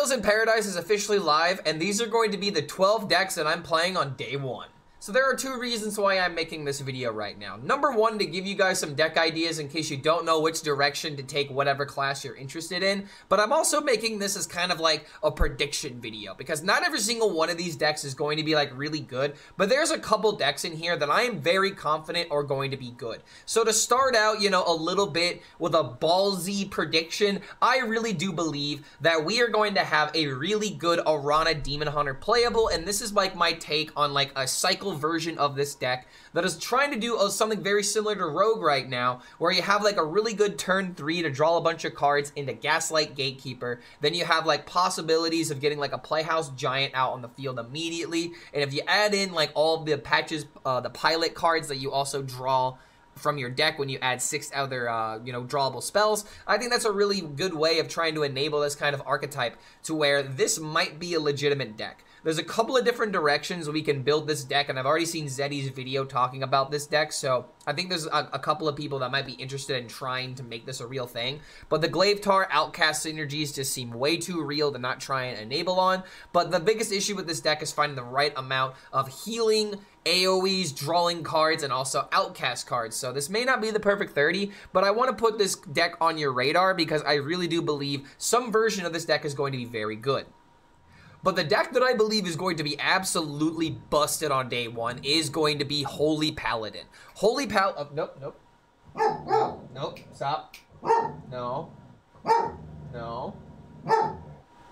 Perils in Paradise is officially live, and these are going to be the 12 decks that I'm playing on day 1. So there are 2 reasons why I'm making this video right now. Number 1, to give you guys some deck ideas in case you don't know which direction to take whatever class you're interested in. But I'm also making this as kind of like a prediction video, because not every single one of these decks is going to be like really good, but there's a couple decks in here that I am very confident are going to be good. So to start out, you know, a little bit with a ballsy prediction, I really do believe that we are going to have a really good Arana Demon Hunter playable, and this is like my take on like a cycle version of this deck that is trying to do something very similar to Rogue right now, where you have like a really good turn 3 to draw a bunch of cards into Gaslight Gatekeeper. Then you have like possibilities of getting like a Playhouse Giant out on the field immediately, and if you add in like all of the patches, the pilot cards that you also draw from your deck when you add 6 other, you know, drawable spells, I think that's a really good way of trying to enable this kind of archetype to where this might be a legitimate deck. There's a couple of different directions we can build this deck, and I've already seen Zeddy's video talking about this deck, so I think there's a couple of people that might be interested in trying to make this a real thing. But the Glaivetar Outcast synergies just seem way too real to not try and enable on. But the biggest issue with this deck is finding the right amount of healing, AoEs, drawing cards, and also outcast cards. So this may not be the perfect 30, but I want to put this deck on your radar because I really do believe some version of this deck is going to be very good. But the deck that I believe is going to be absolutely busted on day 1 is going to be Holy Paladin. Holy nope, nope. Nope, stop. No. No.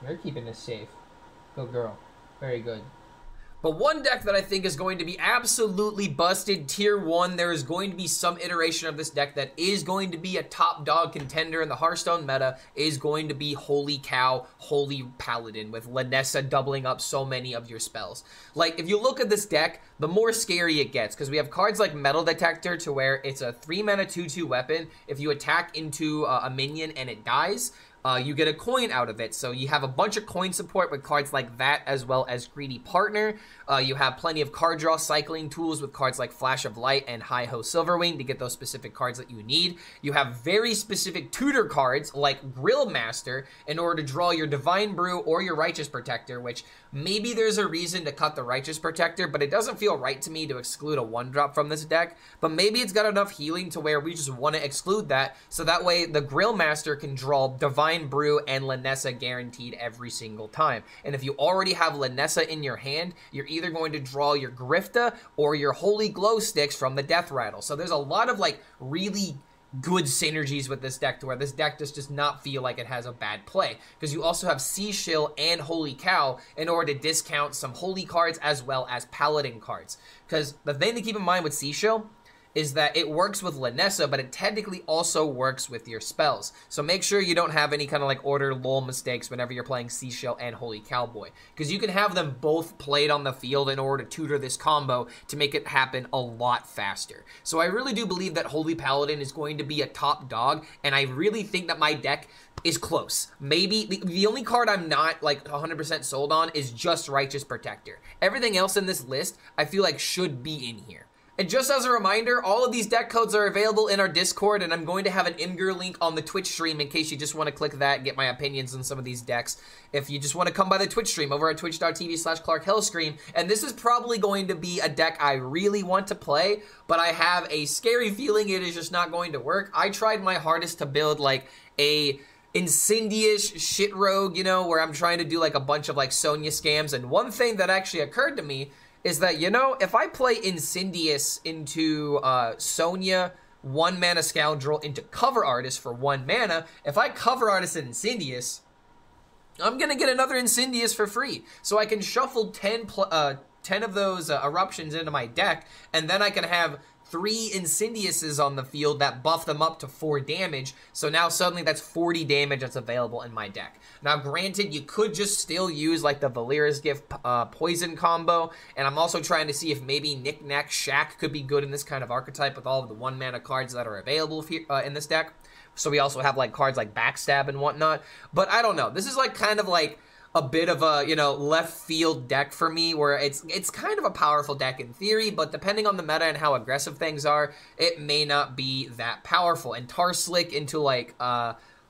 You're keeping this safe. Good girl. Very good. But one deck that I think is going to be absolutely busted, tier 1, there is going to be some iteration of this deck that is going to be a top dog contender in the Hearthstone meta, is going to be Holy Cow, Holy Paladin, with Lanessa doubling up so many of your spells. Like, if you look at this deck, the more scary it gets, because we have cards like Metal Detector to where it's a 3-mana 2/2 weapon. If you attack into a minion and it dies, you get a coin out of it. So you have a bunch of coin support with cards like that, as well as Greedy Partner. You have plenty of card draw cycling tools with cards like Flash of Light and Hi-Ho Silverwing to get those specific cards that you need. You have very specific tutor cards like Grill Master in order to draw your Divine Brew or your Righteous Protector, which maybe there's a reason to cut the Righteous Protector, but it doesn't feel right to me to exclude a 1-drop from this deck. But maybe it's got enough healing to where we just want to exclude that, so that way the Grill Master can draw Divine Brew and Lanessa guaranteed every single time. And if you already have Lanessa in your hand, you're either going to draw your Grifta or your Holy Glow Sticks from the Death Rattle. So there's a lot of like really good synergies with this deck to where this deck just does not feel like it has a bad play, because you also have Sea Shill and Holy Cow in order to discount some Holy cards as well as Paladin cards. Because the thing to keep in mind with Sea Shill is that it works with Lanessa, but it technically also works with your spells. So make sure you don't have any kind of like order lull mistakes whenever you're playing Seashell and Holy Cowboy, because you can have them both played on the field in order to tutor this combo to make it happen a lot faster. So I really do believe that Holy Paladin is going to be a top dog, and I really think that my deck is close. Maybe the only card I'm not like 100% sold on is just Righteous Protector. Everything else in this list I feel like should be in here. And just as a reminder, all of these deck codes are available in our Discord, and I'm going to have an Imgur link on the Twitch stream in case you just want to click that and get my opinions on some of these decks. If you just want to come by the Twitch stream over at twitch.tv/ClarkHellScream, and this is probably going to be a deck I really want to play, but I have a scary feeling it is just not going to work. I tried my hardest to build like a Incindius shit rogue, you know, where I'm trying to do like a bunch of like Sonya scams, and one thing that actually occurred to me is that, you know, if I play Incindius into Sonya, 1-mana Scoundrel into Cover Artist for 1 mana, if I Cover Artist an Incindius, I'm going to get another Incindius for free. So I can shuffle 10 of those Eruptions into my deck, and then I can have 3 Incindiuses on the field that buff them up to 4 damage, so now suddenly that's 40 damage that's available in my deck. Now granted, you could just still use like the Valera's Gift poison combo, and I'm also trying to see if maybe Knick-Knack Shack could be good in this kind of archetype with all of the 1-mana cards that are available in this deck. So we also have like cards like Backstab and whatnot, but I don't know. This is like kind of like a bit of a, you know, left field deck for me, where it's kind of a powerful deck in theory, but depending on the meta and how aggressive things are, it may not be that powerful. And Tarslick into like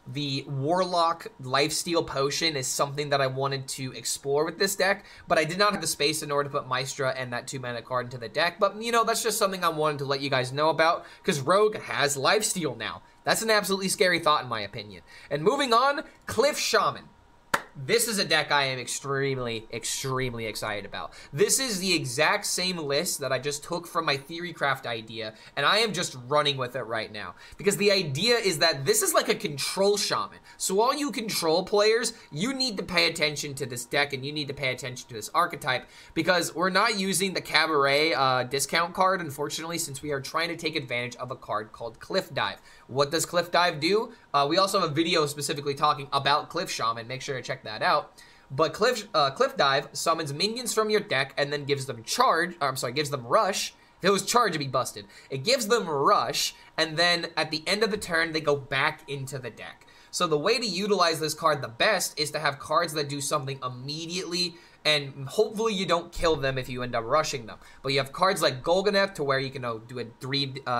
the Warlock Lifesteal Potion is something that I wanted to explore with this deck, but I did not have the space in order to put Maestra and that 2-mana card into the deck. But, you know, that's just something I wanted to let you guys know about, because Rogue has Lifesteal now. That's an absolutely scary thought, in my opinion. And moving on, Cliff Shaman. This is a deck I am extremely, extremely excited about. This is the exact same list that I just took from my Theorycraft idea, and I am just running with it right now. Because the idea is that this is like a control shaman. So all you control players, you need to pay attention to this deck, and you need to pay attention to this archetype, because we're not using the Cabaret discount card, unfortunately, since we are trying to take advantage of a card called Cliff Dive. What does Cliff Dive do? We also have a video specifically talking about Cliff Shaman. Make sure to check that out. But Cliff Dive summons minions from your deck and then gives them gives them rush. If it was charge, it'd be busted. It gives them rush, and then at the end of the turn, they go back into the deck. So the way to utilize this card the best is to have cards that do something immediately, and hopefully you don't kill them if you end up rushing them. But you have cards like Golganeth to where you can do a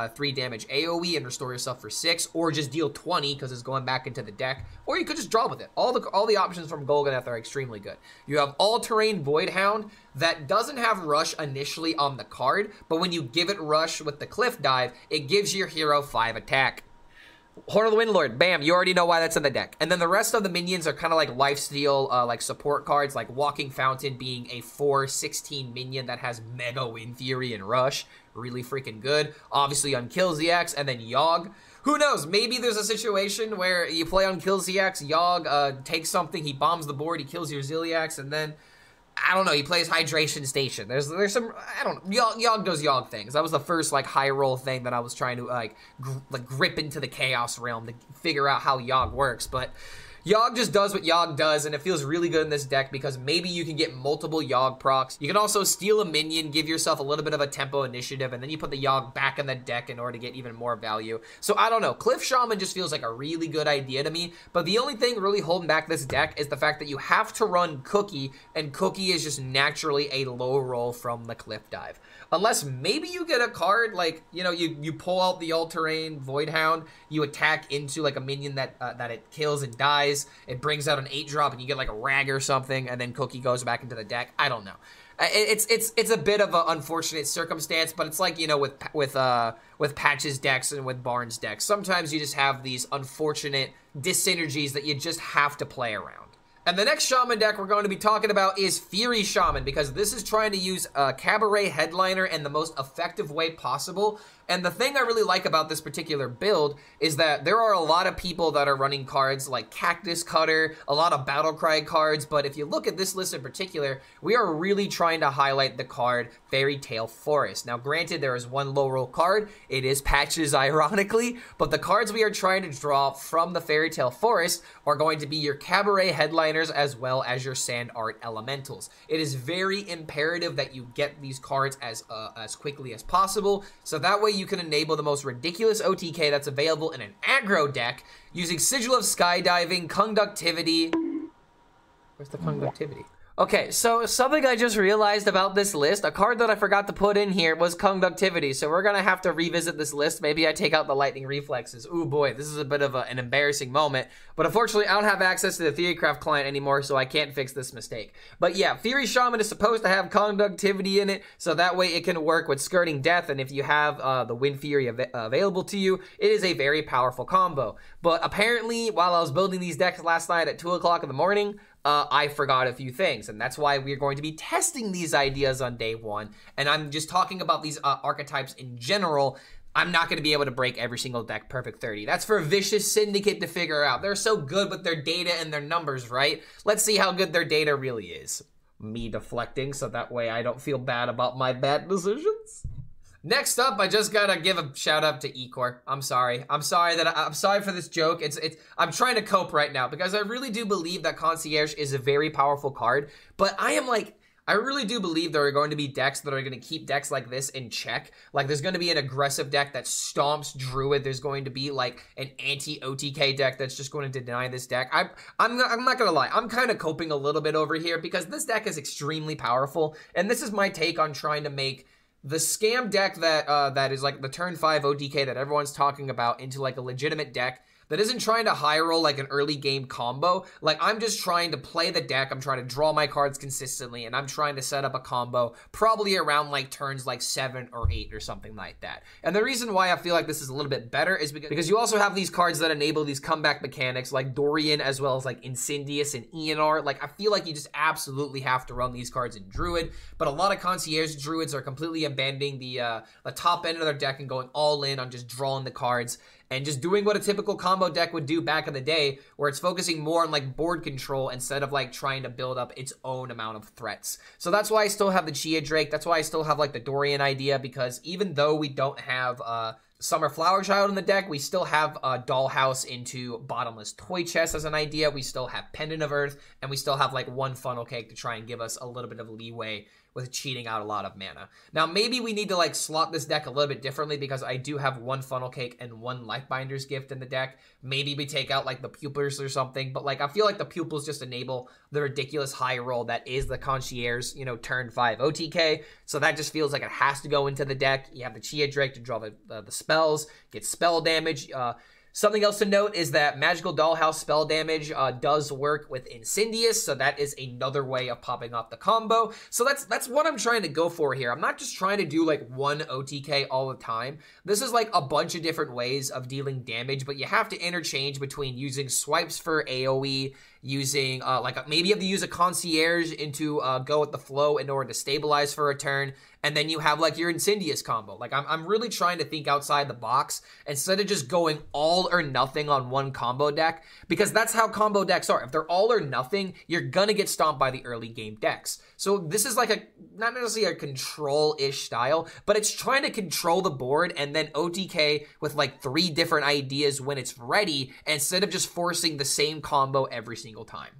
3 damage AoE and restore yourself for 6, or just deal 20 because it's going back into the deck, or you could just draw with it. All the options from Golganeth are extremely good. You have All-Terrain Voidhound that doesn't have rush initially on the card, but when you give it rush with the Cliff Dive, it gives your hero 5 attack. Horn of the Windlord, bam, you already know why that's in the deck. And then the rest of the minions are kind of like lifesteal, like support cards, like Walking Fountain being a 4/16 minion that has Mega Wind Fury and Rush. Really freaking good. Obviously on Killziax, and then Yogg. Who knows, maybe there's a situation where you play on Killziax, Yogg takes something, he bombs the board, he kills your Ziliax, and then I don't know, he plays Hydration Station. There's some, I don't know, Yogg does Yogg things. That was the first, like, high roll thing that I was trying to, grip into the Chaos Realm to figure out how Yogg works, but Yogg just does what Yogg does, and it feels really good in this deck because maybe you can get multiple Yogg procs. You can also steal a minion, give yourself a little bit of a tempo initiative, and then you put the Yogg back in the deck in order to get even more value. So I don't know, Cliff Shaman just feels like a really good idea to me, but the only thing really holding back this deck is the fact that you have to run Cookie, and Cookie is just naturally a low roll from the Cliff Dive. Unless maybe you get a card, like, you know, you pull out the All-Terrain Voidhound, you attack into, like, a minion that it kills and dies, it brings out an 8-drop, and you get, like, a Rag or something, and then Cookie goes back into the deck. I don't know. It's a bit of an unfortunate circumstance, but it's like, you know, with Patch's decks and with Barnes decks. Sometimes you just have these unfortunate dyssynergies that you just have to play around. And the next Shaman deck we're going to be talking about is Fury Shaman, because this is trying to use a Cabaret Headliner in the most effective way possible. And the thing I really like about this particular build is that there are a lot of people that are running cards like Cactus Cutter, a lot of Battlecry cards, but if you look at this list in particular, we are really trying to highlight the card Fairy Tale Forest. Now, granted, there is one low roll card, it is Patches, ironically, but the cards we are trying to draw from the Fairy Tale Forest are going to be your Cabaret Headliners as well as your Sand Art Elementals. It is very imperative that you get these cards as quickly as possible, so that way you can enable the most ridiculous OTK that's available in an aggro deck using Sigil of Skydiving, Conductivity. Where's the Conductivity? Okay, so something I just realized about this list, a card that I forgot to put in here was Conductivity, so we're gonna have to revisit this list. Maybe I take out the Lightning Reflexes. Ooh boy, this is a bit of an embarrassing moment, but unfortunately I don't have access to the Theorycraft client anymore, so I can't fix this mistake. But yeah, Fury Shaman is supposed to have Conductivity in it, so that way it can work with Skirting Death, and if you have the Wind Fury available to you, it is a very powerful combo. But apparently, while I was building these decks last night at 2 o'clock in the morning, I forgot a few things, and that's why we're going to be testing these ideas on day 1, and I'm just talking about these archetypes in general. I'm not going to be able to break every single deck perfect 30. That's for Vicious Syndicate to figure out. They're so good with their data and their numbers, right? Let's see how good their data really is. Me deflecting, so that way I don't feel bad about my bad decisions. Next up, I just gotta give a shout out to Ecor. I'm sorry for this joke. I'm trying to cope right now because I really do believe that Concierge is a very powerful card, but I really do believe there are going to be decks that are going to keep decks like this in check. Like, there's going to be an aggressive deck that stomps Druid. There's going to be, like, an anti-OTK deck that's just going to deny this deck. I'm not going to lie. I'm kind of coping a little bit over here because this deck is extremely powerful, and this is my take on trying to make the scam deck that is like the turn 5 OTK that everyone's talking about into like a legitimate deck that isn't trying to high roll like an early game combo. Like, I'm just trying to play the deck, I'm trying to draw my cards consistently, and I'm trying to set up a combo probably around like turns like 7 or 8 or something like that. And the reason why I feel like this is a little bit better is because you also have these cards that enable these comeback mechanics like Dorian, as well as like Incindius and ENR. Like, I feel like you just absolutely have to run these cards in Druid, but a lot of Concierge Druids are completely abandoning the top end of their deck and going all in on just drawing the cards and just doing what a typical combo deck would do back in the day, where it's focusing more on like board control instead of like trying to build up its own amount of threats. So that's why I still have the Chia Drake. That's why I still have like the Dorian idea, because even though we don't have Summer Flower Child in the deck, we still have Dollhouse into Bottomless Toy Chest as an idea. We still have Pendant of Earth, and we still have like one Funnel Cake to try and give us a little bit of leeway with cheating out a lot of mana. Now, maybe we need to like slot this deck a little bit differently, because I do have one Funnel Cake and one Lifebinder's Gift in the deck. Maybe we take out like the Pupils or something, but like I feel like the Pupils just enable the ridiculous high roll that is the Concierge, you know, turn 5 OTK. So that just feels like it has to go into the deck. You have the Chia Drake to draw the spells, get spell damage. Something else to note is that Magical Dollhouse spell damage does work with Incindius, so that is another way of popping off the combo. So that's what I'm trying to go for here. I'm not just trying to do like one OTK all the time. This is like a bunch of different ways of dealing damage, but you have to interchange between using swipes for AoE, using maybe you have to use a Concierge into go with the flow in order to stabilize for a turn, and then you have like your Incindius combo. Like, I'm really trying to think outside the box instead of just going all or nothing on one combo deck, because that's how combo decks are. If they're all or nothing, you're gonna get stomped by the early game decks. So this is like a, not necessarily a control-ish style, but it's trying to control the board and then OTK with like 3 different ideas when it's ready, instead of just forcing the same combo every single time.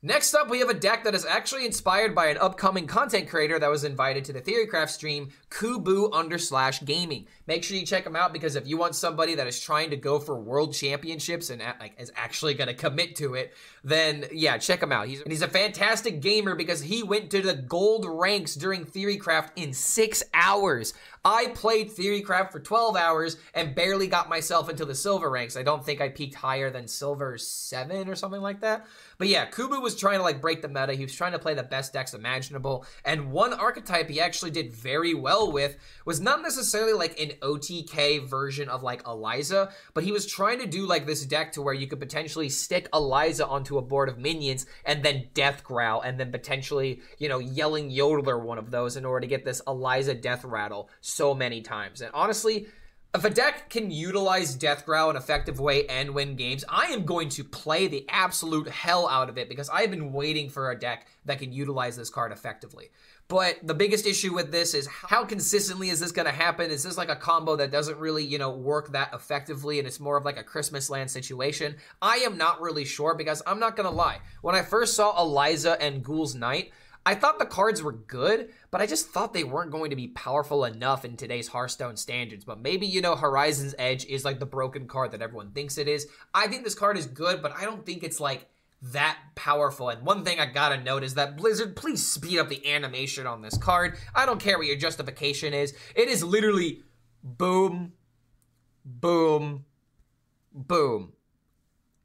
Next up, we have a deck that is actually inspired by an upcoming content creator that was invited to the TheoryCraft stream, Kubu_gaming. Make sure you check him out, because if you want somebody that is trying to go for world championships and like is actually going to commit to it, then yeah, check him out. He's a fantastic gamer, because he went to the gold ranks during TheoryCraft in 6 hours. I played TheoryCraft for 12 hours and barely got myself into the silver ranks. I don't think I peaked higher than silver 7 or something like that. But yeah, Kubu was trying to like break the meta. He was trying to play the best decks imaginable. And one archetype he actually did very well with was not necessarily like an OTK version of like Eliza, but he was trying to do like this deck to where you could potentially stick Eliza onto a board of minions and then Death Growl, and then potentially, you know, Yelling Yodeler one of those in order to get this Eliza Death Rattle so many times. And honestly, if a deck can utilize Death Growl in an effective way and win games, I am going to play the absolute hell out of it, because I've been waiting for a deck that can utilize this card effectively. But the biggest issue with this is, how consistently is this going to happen? Is this like a combo that doesn't really, you know, work that effectively, and it's more of like a Christmas land situation? I am not really sure, because I'm not going to lie. When I first saw Eliza and Ghoul's Knight, I thought the cards were good, but I just thought they weren't going to be powerful enough in today's Hearthstone standards. But maybe, you know, Horizon's Edge is like the broken card that everyone thinks it is. I think this card is good, but I don't think it's like that powerful. And one thing I gotta note is that Blizzard, please speed up the animation on this card. I don't care what your justification is. It is literally boom, boom, boom.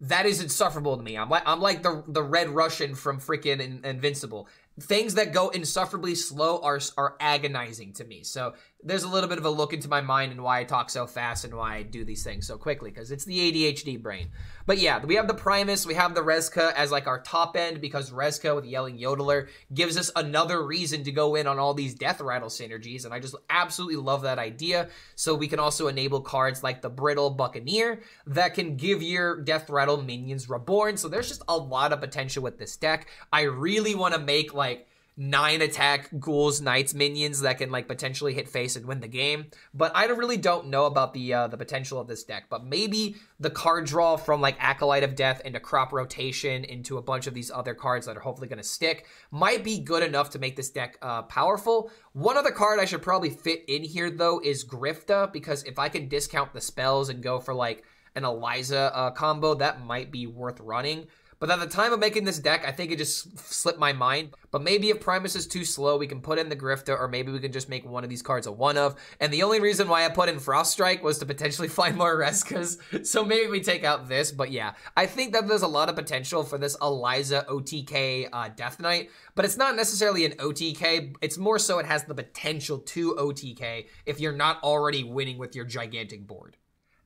That is insufferable to me. I'm like the Red Russian from freaking Invincible. Things that go insufferably slow are agonizing to me. So there's a little bit of a look into my mind and why I talk so fast and why I do these things so quickly, because it's the ADHD brain. But yeah, we have the Primus, we have the Rezka as like our top end, because Rezka with Yelling Yodeler gives us another reason to go in on all these Death Rattle synergies, and I just absolutely love that idea. So we can also enable cards like the Brittle Buccaneer that can give your Death Rattle minions Reborn. So there's just a lot of potential with this deck. I really want to make like 9 attack Ghouls, Knights, minions that can like potentially hit face and win the game. But I really don't know about the potential of this deck. But maybe the card draw from like Acolyte of Death into Crop Rotation into a bunch of these other cards that are hopefully going to stick might be good enough to make this deck powerful. One other card I should probably fit in here though is Grifta, because if I can discount the spells and go for like an Eliza combo, that might be worth running. But at the time of making this deck, I think it just slipped my mind. But maybe if Primus is too slow, we can put in the Grifter, or maybe we can just make one of these cards a one-of. And the only reason why I put in Frost Strike was to potentially find more Reskas. So maybe we take out this. But yeah, I think that there's a lot of potential for this Eliza OTK Death Knight. But it's not necessarily an OTK. It's more so it has the potential to OTK if you're not already winning with your gigantic board.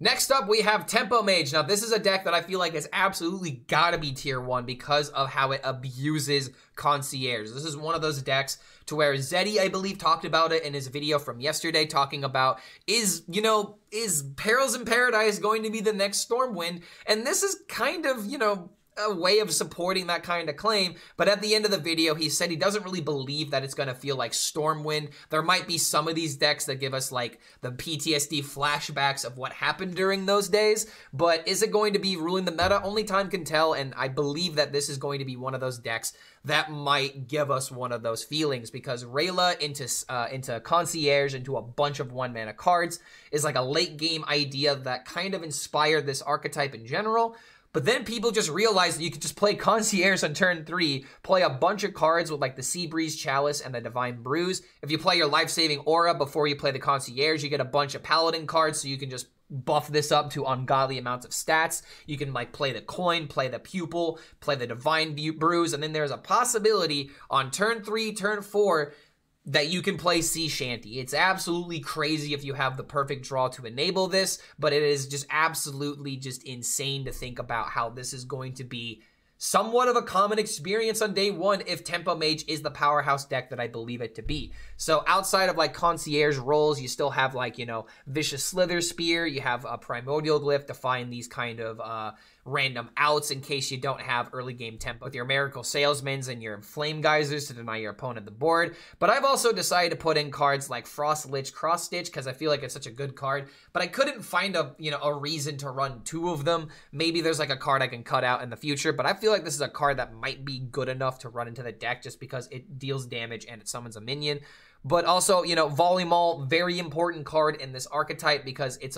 Next up, we have Tempo Mage. Now, this is a deck that I feel like has absolutely got to be tier 1 because of how it abuses Concierge. This is one of those decks to where Zeddy, I believe, talked about it in his video from yesterday, talking about, is Perils in Paradise going to be the next Stormwind? And this is kind of, a way of supporting that kind of claim, but at the end of the video, he said he doesn't really believe that it's going to feel like Stormwind. There might be some of these decks that give us, like, the PTSD flashbacks of what happened during those days, but is it going to be ruling the meta? Only time can tell, and I believe that this is going to be one of those decks that might give us one of those feelings, because Rayla into Concierge, into a bunch of 1-mana cards, is like a late-game idea that kind of inspired this archetype in general. But then people just realized that you could just play Concierge on turn 3, play a bunch of cards with like the Seabreeze Chalice and the Divine Bruise. If you play your Life-Saving Aura before you play the Concierge, you get a bunch of Paladin cards, so you can just buff this up to ungodly amounts of stats. You can like play the Coin, play the Pupil, play the Divine Bruise, and then there's a possibility on turn 3, turn 4, that you can play Sea Shanty. It's absolutely crazy if you have the perfect draw to enable this, but it is just absolutely just insane to think about how this is going to be somewhat of a common experience on day 1 if Tempo Mage is the powerhouse deck that I believe it to be. So outside of like Concierge roles, you still have like, Vicious Slither Spear, you have a Primordial Glyph to find these kind of random outs in case you don't have early game tempo with your Miracle Salesmans and your Flame Geysers to deny your opponent the board. But I've also decided to put in cards like Frost Lich Cross Stitch because I feel like it's such a good card, but I couldn't find a reason to run 2 of them. Maybe there's like a card I can cut out in the future, but I feel like this is a card that might be good enough to run into the deck just because it deals damage and it summons a minion. But also, Volleyball, very important card in this archetype because it's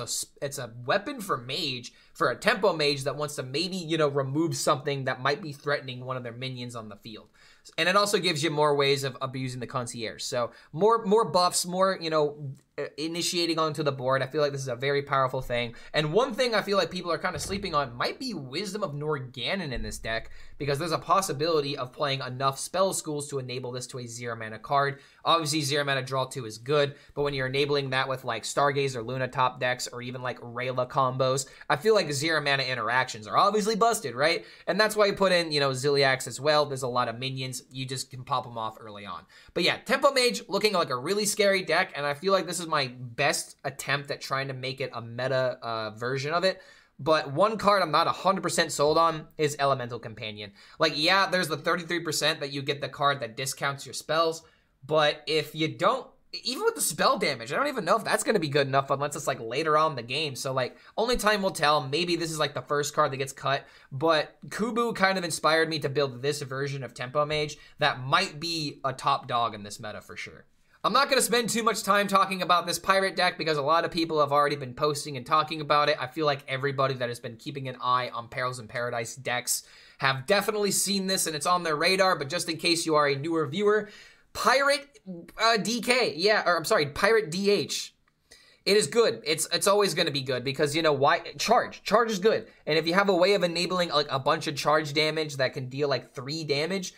a weapon for Mage, for a Tempo Mage that wants to maybe, remove something that might be threatening one of their minions on the field. And it also gives you more ways of abusing the Concierge. So more buffs, more, initiating onto the board. I feel like this is a very powerful thing. And one thing I feel like people are kind of sleeping on might be Wisdom of Norgannon in this deck, because there's a possibility of playing enough spell schools to enable this to a 0-mana card. Obviously, 0-mana draw 2 is good, but when you're enabling that with like Stargaze or Luna top decks, or even like Rayla combos, I feel like 0-mana interactions are obviously busted, right? And that's why you put in, Ziliax as well. There's a lot of minions. You just can pop them off early on. But yeah, Tempo Mage looking like a really scary deck, and I feel like this is my best attempt at trying to make it a meta version of it. But one card I'm not 100% sold on is Elemental Companion. Like, yeah, there's the 33% that you get the card that discounts your spells, but if you don't, even with the spell damage, I don't even know if that's going to be good enough unless it's like later on in the game. So like, only time will tell. Maybe this is like the first card that gets cut, but Kubu kind of inspired me to build this version of Tempo Mage that might be a top dog in this meta for sure. I'm not going to spend too much time talking about this pirate deck because a lot of people have already been posting and talking about it. I feel like everybody that has been keeping an eye on Perils in Paradise decks have definitely seen this and it's on their radar, but just in case you are a newer viewer, Pirate Pirate DH. It is good. It's always going to be good because, why? Charge is good. And if you have a way of enabling like a bunch of charge damage that can deal like 3 damage,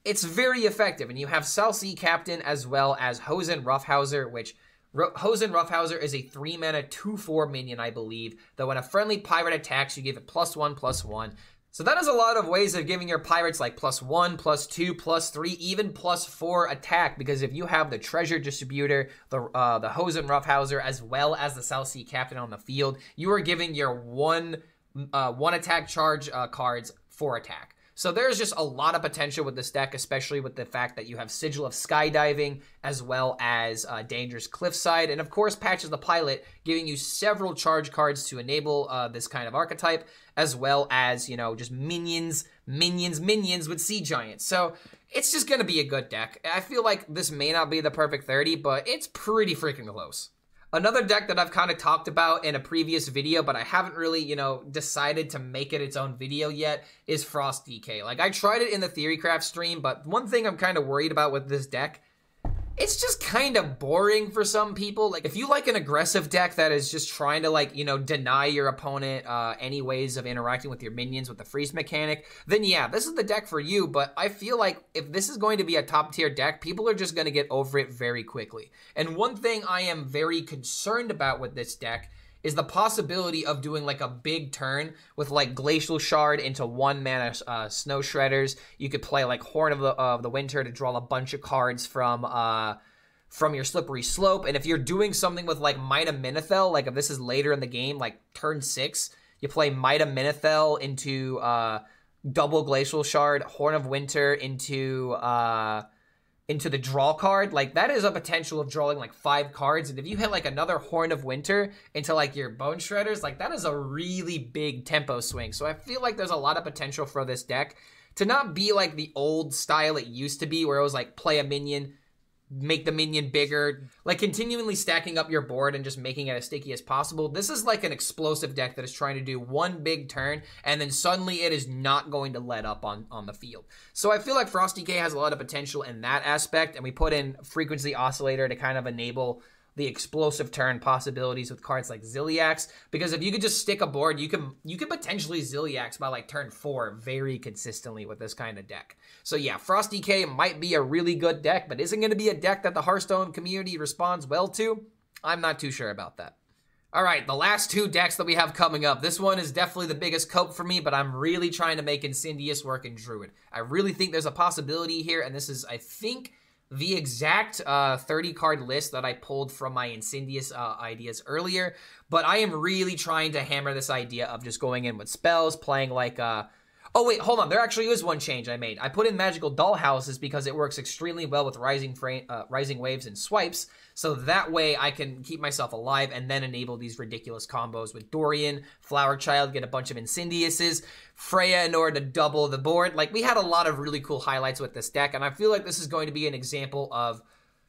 it's very effective. And you have South Sea Captain as well as Hosen Roughhouser, which Hosen Roughhouser is a 3-mana 2/4 minion, I believe, that when a friendly pirate attacks, you give it +1/+1. So that is a lot of ways of giving your pirates like +1, +2, +3, even +4 attack, because if you have the Treasure Distributor, the Hosen Roughhouser, as well as the South Sea Captain on the field, you are giving your one attack charge cards 4 attack. So there's just a lot of potential with this deck, especially with the fact that you have Sigil of Skydiving, as well as Dangerous Cliffside, and of course Patches the Pilot, giving you several charge cards to enable this kind of archetype, as well as, just minions with Sea Giants. So it's just going to be a good deck. I feel like this may not be the perfect 30, but it's pretty freaking close. Another deck that I've kind of talked about in a previous video, but I haven't really, you know, decided to make it its own video yet, is Frost DK. Like, I tried it in the THIRIcraft stream, but one thing I'm kind of worried about with this deck, it's just kind of boring for some people. Like, if you like an aggressive deck that is just trying to, like, you know, deny your opponent any ways of interacting with your minions with the freeze mechanic, then yeah, this is the deck for you. But I feel like if this is going to be a top tier deck, people are just going to get over it very quickly. And one thing I am very concerned about with this deck is the possibility of doing like a big turn with like Glacial Shard into 1-mana Snow Shredders. You could play like Horn of the Winter to draw a bunch of cards from your Slippery Slope. And if you're doing something with like Might of Minithel, like if this is later in the game, like turn 6, you play Might of Minithel into double Glacial Shard, Horn of Winter into the draw card, like that is a potential of drawing like 5 cards. And if you hit like another Horn of Winter into like your Bone Shredders, like that is a really big tempo swing. So I feel like there's a lot of potential for this deck to not be like the old style it used to be, where it was like play a minion, make the minion bigger, like continually stacking up your board and just making it as sticky as possible. This is like an explosive deck that is trying to do one big turn, and then suddenly it is not going to let up on the field. So I feel like Frost DK has a lot of potential in that aspect, and we put in Frequency Oscillator to kind of enable the explosive turn possibilities with cards like Ziliax, because if you could just stick a board, you could potentially Ziliax by like turn 4 very consistently with this kind of deck. So yeah, Frost DK might be a really good deck, but isn't going to be a deck that the Hearthstone community responds well to? I'm not too sure about that. All right, the last 2 decks that we have coming up. This one is definitely the biggest cope for me, but I'm really trying to make Incindius work in Druid. I really think there's a possibility here, and this is, I think, the exact 30-card list that I pulled from my Incindius ideas earlier, but I am really trying to hammer this idea of just going in with spells, playing like oh wait, hold on, there actually is one change I made. I put in Magical Dollhouses because it works extremely well with Rising Waves and Swipes, so that way I can keep myself alive and then enable these ridiculous combos with Dorian, Flower Child, get a bunch of Incindiuses, Freya in order to double the board. Like, we had a lot of really cool highlights with this deck, and I feel like this is going to be an example of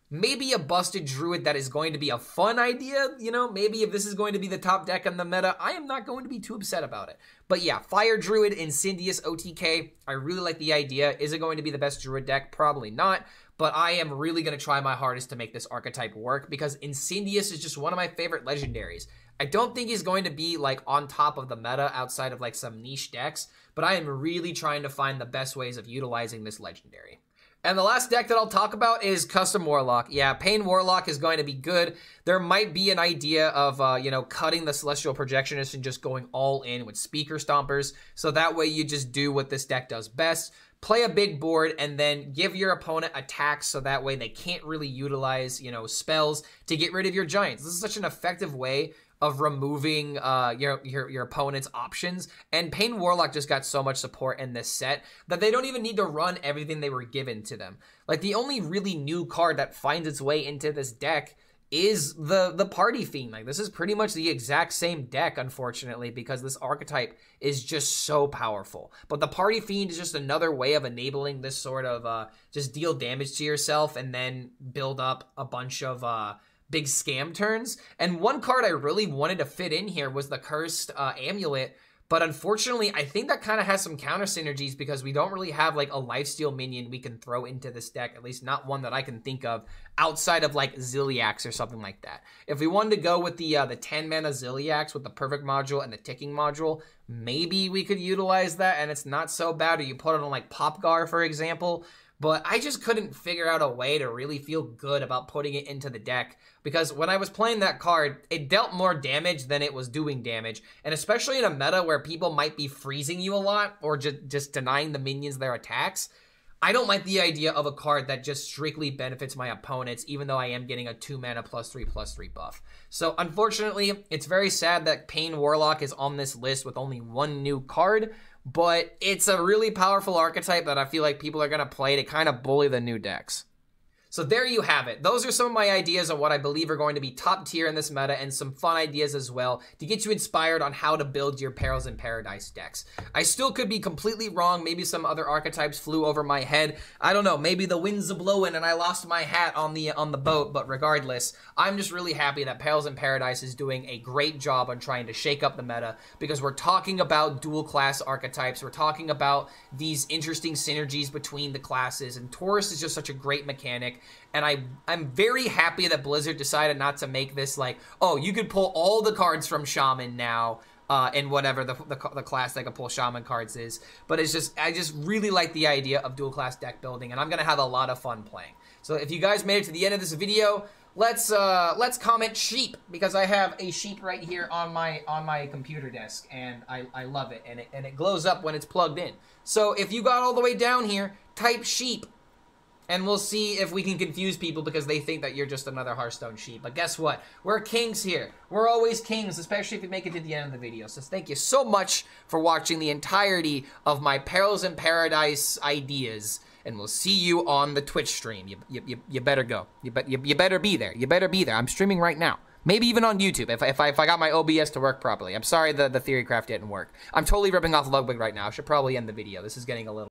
maybe a busted Druid that is going to be a fun idea. You know, maybe if this is going to be the top deck in the meta, I am not going to be too upset about it. But yeah, Fire Druid, Incindius OTK, I really like the idea. Is it going to be the best Druid deck? Probably not. But I am really going to try my hardest to make this archetype work, because Incindius is just one of my favorite legendaries. I don't think he's going to be like on top of the meta outside of like some niche decks, but I am really trying to find the best ways of utilizing this legendary. And the last deck that I'll talk about is Custom Warlock. Yeah, Pain Warlock is going to be good. There might be an idea of, you know, cutting the Celestial Projectionist and just going all in with Speaker Stompers. So that way you just do what this deck does best. Play a big board and then give your opponent attacks so that way they can't really utilize, you know, spells to get rid of your giants. This is such an effective way of removing your opponent's options, and Pain Warlock just got so much support in this set that they don't even need to run everything they were given to them. Like, the only really new card that finds its way into this deck is the Party Fiend. Like, this is pretty much the exact same deck, unfortunately, because this archetype is just so powerful. But the Party Fiend is just another way of enabling this sort of just deal damage to yourself and then build up a bunch of big scam turns. And one card I really wanted to fit in here was the Cursed Amulet, but unfortunately I think that kind of has some counter synergies because we don't really have like a lifesteal minion we can throw into this deck, at least not one that I can think of outside of like Ziliax or something like that. If we wanted to go with the 10 mana Ziliax with the Perfect module and the Ticking module, maybe we could utilize that and it's not so bad, or you put it on like Popgar, for example. But I just couldn't figure out a way to really feel good about putting it into the deck, because when I was playing that card, it dealt more damage than it was doing damage. And especially in a meta where people might be freezing you a lot or just denying the minions their attacks, I don't like the idea of a card that just strictly benefits my opponents, even though I am getting a 2-mana +3/+3 buff. So unfortunately, it's very sad that Pain Warlock is on this list with only one new card, but it's a really powerful archetype that I feel like people are going to play to kind of bully the new decks. So there you have it. Those are some of my ideas on what I believe are going to be top tier in this meta, and some fun ideas as well to get you inspired on how to build your Perils in Paradise decks. I still could be completely wrong. Maybe some other archetypes flew over my head. I don't know. Maybe the winds are blowing and I lost my hat on the boat. But regardless, I'm just really happy that Perils in Paradise is doing a great job on trying to shake up the meta, because we're talking about dual class archetypes. We're talking about these interesting synergies between the classes, and Taurus is just such a great mechanic. And I'm very happy that Blizzard decided not to make this like, oh, you could pull all the cards from Shaman now, in whatever the class that can pull Shaman cards is. But it's just, I just really like the idea of dual class deck building, and I'm gonna have a lot of fun playing. So if you guys made it to the end of this video, let's comment sheep, because I have a sheep right here on my computer desk, and I love it, and it glows up when it's plugged in. So if you got all the way down here, type sheep. And we'll see if we can confuse people because they think that you're just another Hearthstone sheep. But guess what? We're kings here. We're always kings, especially if you make it to the end of the video. So thank you so much for watching the entirety of my Perils in Paradise ideas. And we'll see you on the Twitch stream. You better go. You better be there. You better be there. I'm streaming right now. Maybe even on YouTube if I got my OBS to work properly. I'm sorry the Theorycraft didn't work. I'm totally ripping off Ludwig right now. I should probably end the video. This is getting a little...